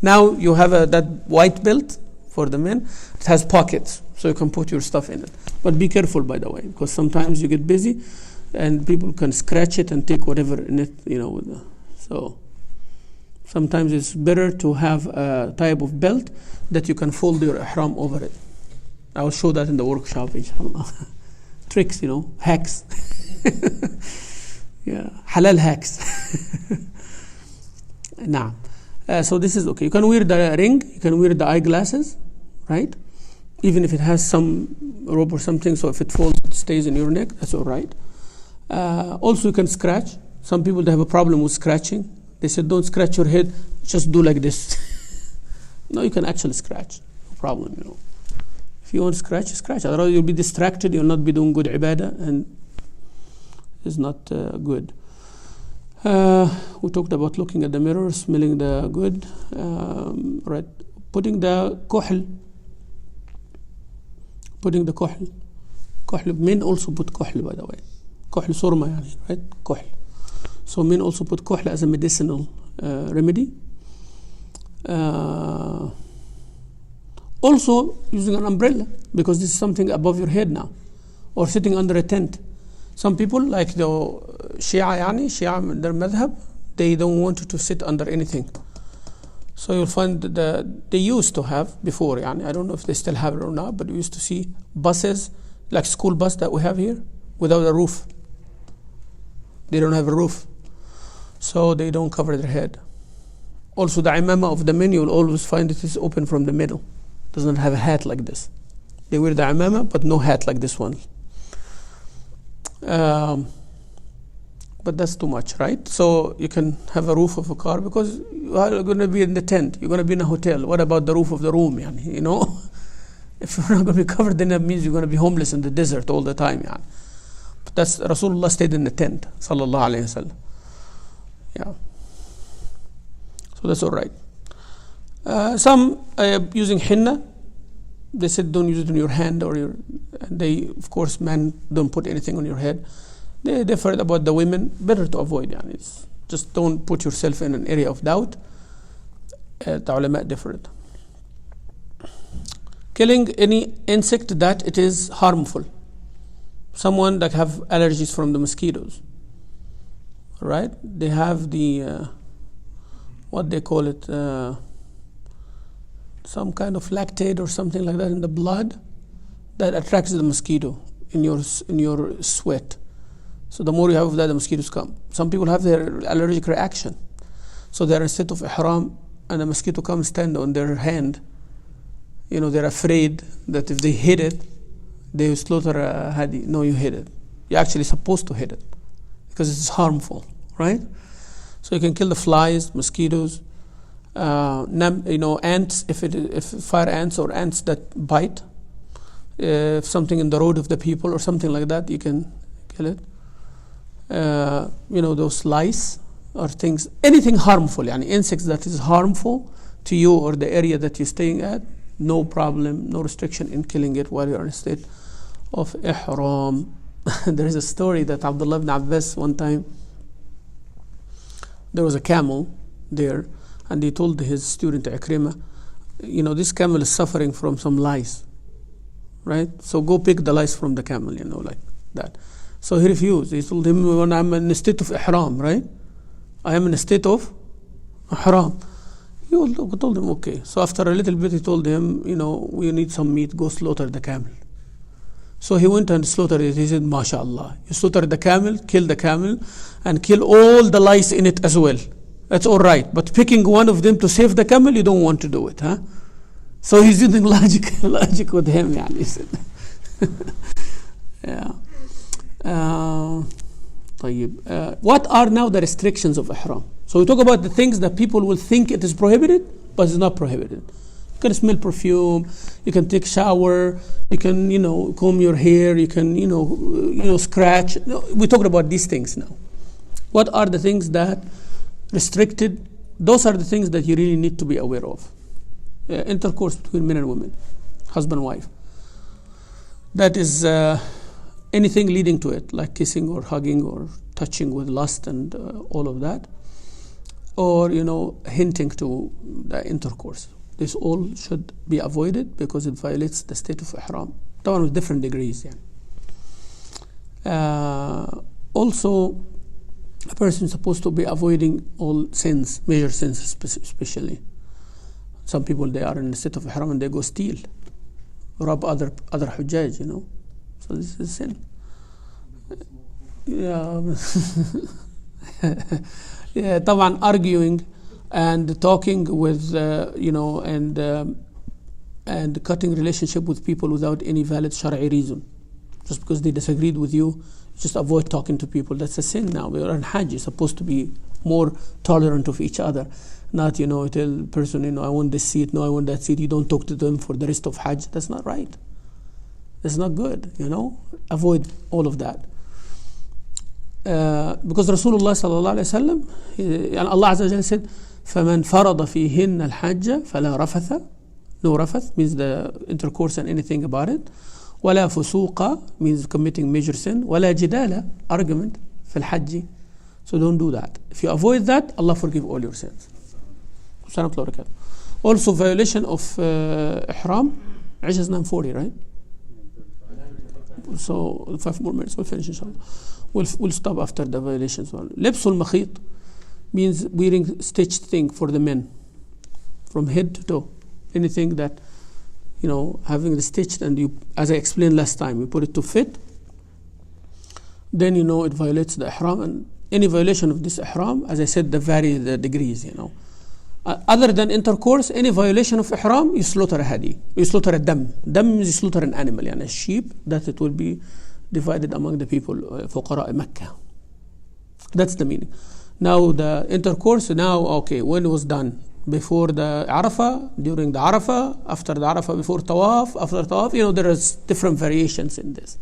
Now you have that white belt for the men. It has pockets, so you can put your stuff in it. But be careful, by the way, because sometimes you get busy and people can scratch it and take whatever in it, so sometimes it's better to have a type of belt that you can fold your ihram over it. I will show that in the workshop, inshallah. Tricks, hacks. Yeah, halal hacks. Now, so this is okay. You can wear the ring, you can wear the eyeglasses, right? Even if it has some rope or something, so if it falls, it stays in your neck, that's all right. Also, you can scratch. Some people, they have a problem with scratching. They said, don't scratch your head, just do like this. No, you can actually scratch, no problem, If you want to scratch, scratch. Otherwise, you'll be distracted, you'll not be doing good ibadah, and it's not good. We talked about looking at the mirror, smelling the good, right? Putting the kuhl. Men also put kuhl, by the way. Kuhl surma, right? Kuhl. So men also put kuhl as a medicinal remedy. Also using an umbrella, because this is something above your head now, or sitting under a tent. Some people, like the Shia, their madhab, they don't want you to sit under anything. So you'll find that they used to have before, I don't know if they still have it or not, but we used to see buses, like school bus that we have here, without a roof. They don't have a roof, so they don't cover their head. Also, the imamah of the men, you'll always find it is open from the middle. Does not have a hat like this. They wear the imamah, but no hat like this one. But that's too much, right? So you can have a roof of a car, because you are going to be in the tent, you're going to be in a hotel. What about the roof of the room? If you're not going to be covered, then that means you're going to be homeless in the desert all the time. But that's Rasulullah stayed in the tent, sallallahu alayhi wasallam. Yeah. So that's all right. Some using henna, they said don't use it on your hand or your. They, of course, men don't put anything on your head. They differed about the women. Better to avoid. It's just don't put yourself in an area of doubt. The ulama differed. Killing any insect that it is harmful. Someone that have allergies from the mosquitoes. Right? They have the what they call it, some kind of lactate or something like that in the blood, that attracts the mosquito in your sweat. So the more you have of that, the mosquitoes come. Some people have their allergic reaction. So they're in a state of ihram and the mosquito comes stand on their hand. They're afraid that if they hit it, they will slaughter a hadi. No, you hit it. You're actually supposed to hit it because it's harmful, right? So you can kill the flies, mosquitoes, ants, if fire ants or ants that bite. If something in the road of the people or something like that, you can kill it. Those lice or things, anything harmful, insects that is harmful to you or the area that you're staying at, no problem, no restriction in killing it while you're in a state of ihram. There is a story that Abdullah ibn Abbas, one time, there was a camel there, and he told his student Ikrimah, this camel is suffering from some lice, right? So go pick the lice from the camel, like that. So he refused. He told him, when I'm in a state of ihram, right? I am in a state of ihram. He told him, okay. So after a little bit, he told him, we need some meat, go slaughter the camel. So he went and slaughtered it. He said, MashaAllah. You slaughter the camel, kill the camel, and kill all the lice in it as well. That's all right. But picking one of them to save the camel, you don't want to do it, huh? So he's using logic with him, he said. Yeah. What are now the restrictions of ihram? So we talk about the things that people will think it is prohibited, but it's not prohibited. You can smell perfume, you can take shower, you can, comb your hair, you can, scratch. We're talking about these things now. What are the things that restricted? Those are the things that you really need to be aware of. Intercourse between men and women, husband and wife. That is anything leading to it, like kissing or hugging or touching with lust and all of that. Or, hinting to the intercourse. This all should be avoided because it violates the state of ihram. That one with different degrees. Also, a person is supposed to be avoiding all sins, major sins especially. Some people, they are in the state of ihram and they go steal, rob other hujjaj, So this is a sin. Yeah. Yeah, طبعا arguing and talking with, and cutting relationship with people without any valid shari'i reason. Just because they disagreed with you, just avoid talking to people. That's a sin now. We are on Hajj. You're supposed to be more tolerant of each other. Not, tell the person, I want this seat, no, I want that seat. You don't talk to them for the rest of Hajj. That's not right. That's not good, Avoid all of that. Because Rasulullah sallallahu alayhi wa sallam, Allah Azza wa Jalla said, فَمَنْ فَرَضَ فِيهِنَّ الْحَجَّ فَلَا رَفَثَ. No rafath means the intercourse and anything about it. وَلَا فُسُوقَ means committing major sin. وَلَا جِدَالَ argument في الحج. So don't do that. If you avoid that, Allah forgive all your sins. Also violation of ihram. Isha is 9:40, right? So 5 more minutes, we'll finish inshallah. We'll stop after the violations. Libsul makhit means wearing stitched thing for the men, from head to toe. Anything that, having the stitched, and you, as I explained last time, you put it to fit, then it violates the ihram. And any violation of this ihram, as I said, the degrees, Other than intercourse, any violation of ihram, you slaughter a hadi. You slaughter a dam. Dam means you slaughter an animal, a sheep, that it will be divided among the people, fuqara Mecca. That's the meaning. Now the intercourse, when it was done? Before the Arafah, during the Arafah, after the Arafah, before Tawaf, after Tawaf, there is different variations in this.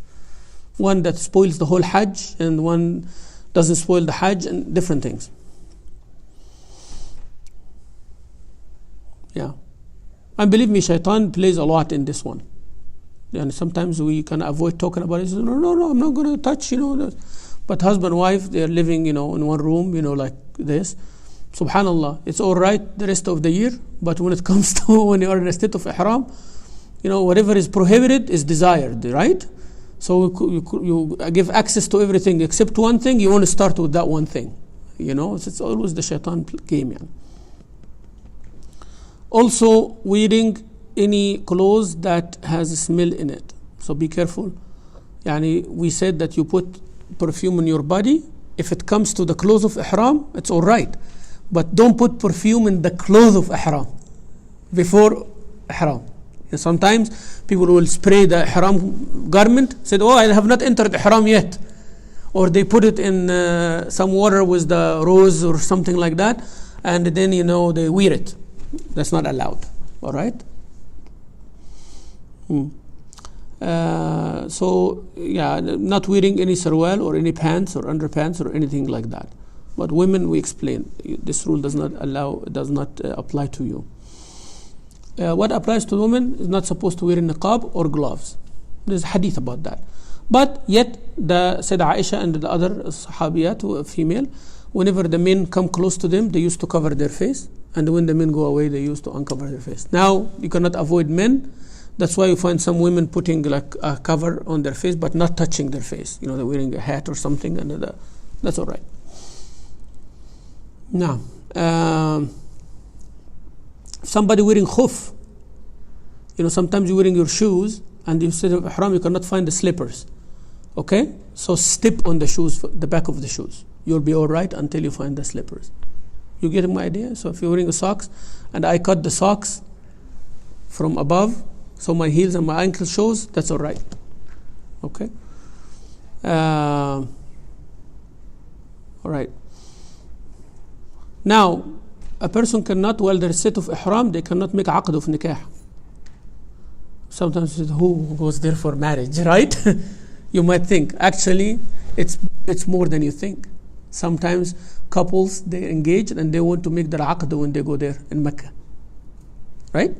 One that spoils the whole Hajj, and one doesn't spoil the Hajj, and different things. Yeah. And believe me, shaitan plays a lot in this one. And sometimes we can avoid talking about it. No, I'm not going to touch, But husband and wife, they're living, in one room, like this. Subhanallah, it's all right the rest of the year, but when it comes to when you are in a state of ihram, whatever is prohibited is desired, right? So you give access to everything except one thing. You want to start with that one thing, It's always the shaitan game, Also, wearing any clothes that has a smell in it. So be careful. Yani we said that you put perfume on your body. If it comes to the clothes of ihram, it's all right. But don't put perfume in the clothes of ihram before ihram. Sometimes people will spray the ihram garment, said, oh, I have not entered ihram yet. Or they put it in some water with the rose or something like that, and then, they wear it. That's not allowed. All right? So, not wearing any sarwal or any pants or underpants or anything like that. But women, we explain, this rule does not apply to you. What applies to women is not supposed to wear niqab or gloves. There's hadith about that. But yet, the Sayyidah Aisha and the other sahabiyat who are female, whenever the men come close to them, they used to cover their face. And when the men go away, they used to uncover their face. Now, you cannot avoid men. That's why you find some women putting like a cover on their face, but not touching their face. They're wearing a hat or something, and that's all right. Now, somebody wearing khuf. Sometimes you're wearing your shoes, and instead of ihram, you cannot find the slippers. Okay? So step on the shoes, the back of the shoes. You'll be all right until you find the slippers. You get my idea? So if you're wearing socks, and I cut the socks from above, so my heels and my ankle shows, that's all right. Okay? All right. Now, a person cannot, while they're set of ihram, they cannot make aqd of nikah. Sometimes who goes there for marriage, right? You might think. Actually, it's more than you think. Sometimes couples, they engage and they want to make their aqd when they go there in Mecca. Right?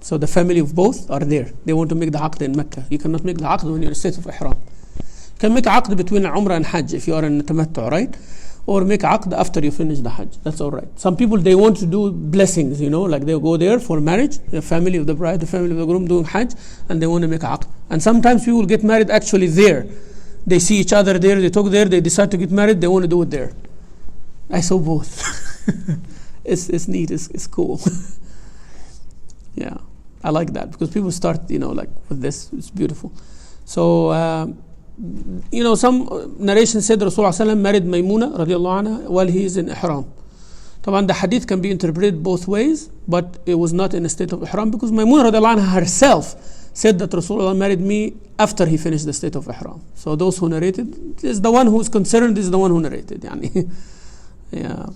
So the family of both are there. They want to make the aqd in Mecca. You cannot make the aqd when you're in a state of ihram. You can make aqd between Umrah and Hajj if you are in tamattu, right? Or make aqd after you finish the Hajj. That's all right. Some people, they want to do blessings, like they go there for marriage, the family of the bride, the family of the groom doing Hajj, and they want to make aqd. And sometimes people get married actually there. They see each other there, they talk there, they decide to get married, they want to do it there. I saw both. It's neat, it's cool. Yeah, I like that because people start, like with this, it's beautiful. So, some narration said Rasulullah married Maymuna radiallahu anha while he is in ihram. طبعا the hadith can be interpreted both ways, but it was not in a state of ihram because Maymuna radiallahu anha herself said that Rasulullah married me after he finished the state of ihram. So those who narrated, this is the one who is concerned, this is the one who narrated. Yeah.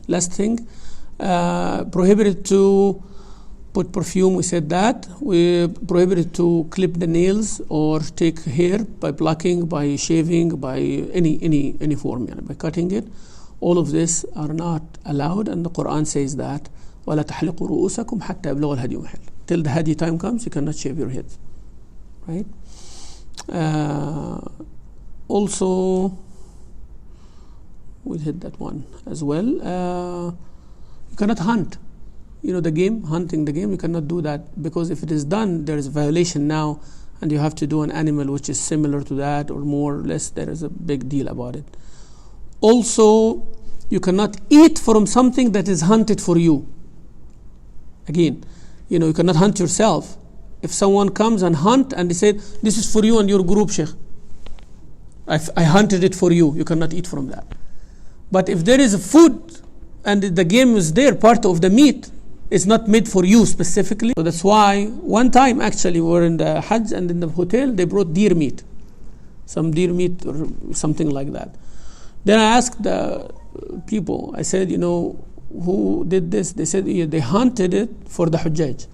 Last thing, prohibited to put perfume, we said that. We prohibited to clip the nails or take hair by plucking, by shaving, by any form, by cutting it. All of this are not allowed, and the Quran says that وَلَا تَحْلِقُوا رُؤُوسَكُمْ حَتَّى يَبْلُغَ الْهَدْيُ مَحِلَّهُ. Till the hadi time comes, you cannot shave your head. Right? Also, we hit that one as well. You cannot hunt. The game, hunting the game, you cannot do that because if it is done, there is a violation now, and you have to do an animal which is similar to that or more or less. There is a big deal about it. Also, you cannot eat from something that is hunted for you. Again, you cannot hunt yourself. If someone comes and hunt and they say, this is for you and your group, Sheikh, I hunted it for you, you cannot eat from that. But if there is a food and the game is there, part of the meat, it's not made for you specifically. So that's why one time actually we were in the Hajj and in the hotel they brought deer meat. Some deer meat or something like that. Then I asked the people, I said, who did this? They said they hunted it for the Hujjaj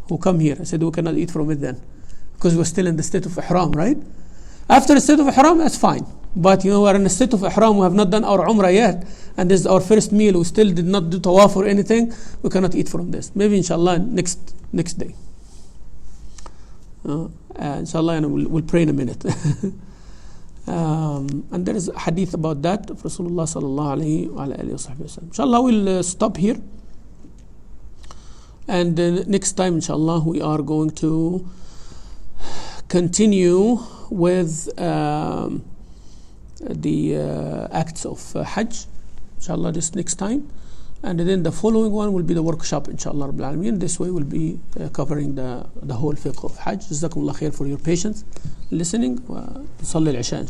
who come here. I said, we cannot eat from it then because we're still in the state of ihram, right? After the state of ihram, that's fine. But we're in a state of ihram, we have not done our umrah yet, and this is our first meal, we still did not do tawaf or anything, we cannot eat from this. Maybe inshallah next day. Inshallah, we'll pray in a minute. And there is a hadith about that of Rasulullah sallallahu alayhi wa sallam. Inshallah, we'll stop here. And next time, inshallah, we are going to continue with the acts of Hajj. Inshallah, this next time. and then the following one will be the workshop inshallah Rabbil Alameen. This way we'll be covering the whole fiqh of Hajj. جزاكم الله خير for your patience listening. وصلي العشاء.